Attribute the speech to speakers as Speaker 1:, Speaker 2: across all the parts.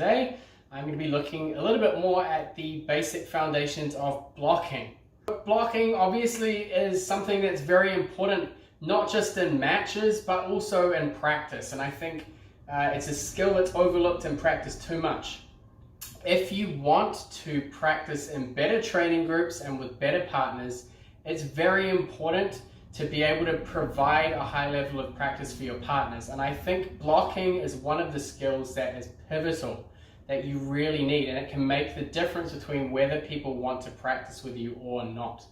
Speaker 1: today I'm going to be looking a little bit more at the basic foundations of blocking. Blocking obviously is something that's very important, not just in matches, but also in practice. And I think it's a skill that's overlooked in practice too much. If you want to practice in better training groups and with better partners, it's very important to be able to provide a high level of practice for your partners. And I think blocking is one of the skills that is pivotal, that you really need, and it can make the difference between whether people want to practice with you or not.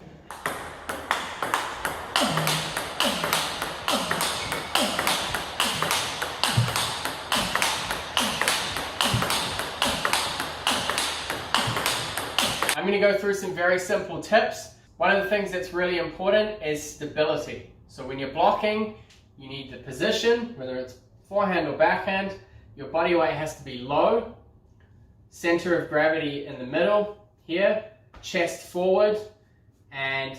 Speaker 1: I'm going to go through some very simple tips. One of the things that's really important is stability. So when you're blocking, you need the position, whether it's forehand or backhand. Your body weight has to be low, center of gravity in the middle here, chest forward, and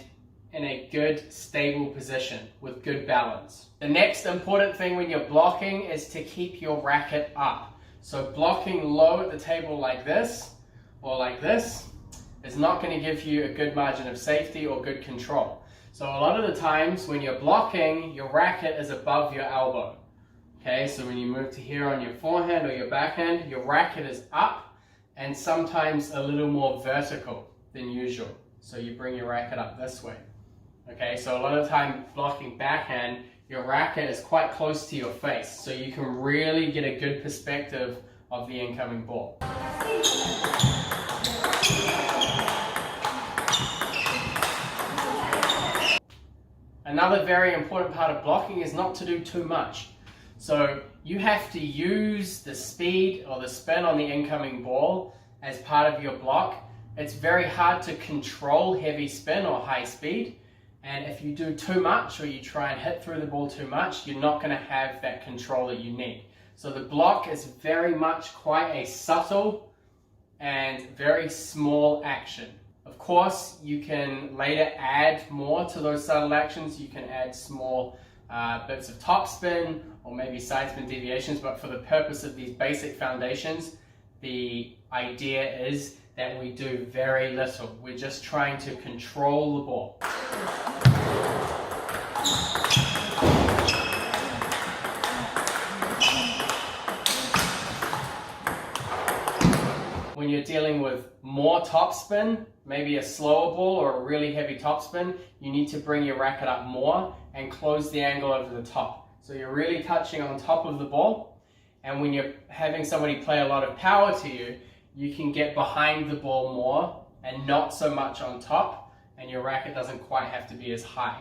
Speaker 1: in a good stable position with good balance. The next important thing when you're blocking is to keep your racket up. So blocking low at the table like this or like this is not going to give you a good margin of safety or good control. So a lot of the times when you're blocking, your racket is above your elbow. Okay, so when you move to here on your forehand or your backhand, your racket is up and sometimes a little more vertical than usual. So you bring your racket up this way. Okay, so a lot of the time blocking backhand, your racket is quite close to your face, so you can really get a good perspective of the incoming ball. Another very important part of blocking is not to do too much. So you have to use the speed or the spin on the incoming ball as part of your block. It's very hard to control heavy spin or high speed. And if you do too much or you try and hit through the ball too much, you're not going to have that control that you need. So the block is very much quite a subtle and very small action. Of course, you can later add more to those subtle actions. You can add small bits of topspin or maybe side spin deviations, but for the purpose of these basic foundations, the idea is that we do very little. We're just trying to control the ball. When you're dealing with more topspin, maybe a slower ball or a really heavy topspin, you need to bring your racket up more and close the angle over the top. So you're really touching on top of the ball, and when you're having somebody play a lot of power to you, you can get behind the ball more and not so much on top, and your racket doesn't quite have to be as high.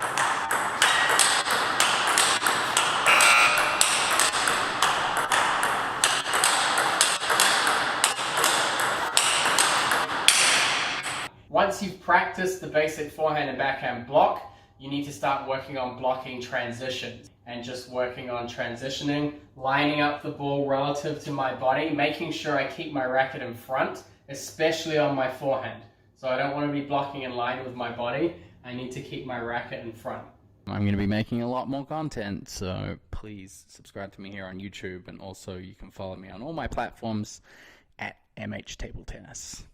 Speaker 1: Once you've practiced the basic forehand and backhand block, you need to start working on blocking transitions and just working on transitioning, lining up the ball relative to my body, making sure I keep my racket in front, especially on my forehand. So I don't want to be blocking in line with my body. I need to keep my racket in front.
Speaker 2: I'm going to be making a lot more content, so please subscribe to me here on YouTube, and also you can follow me on all my platforms at MHTableTennis.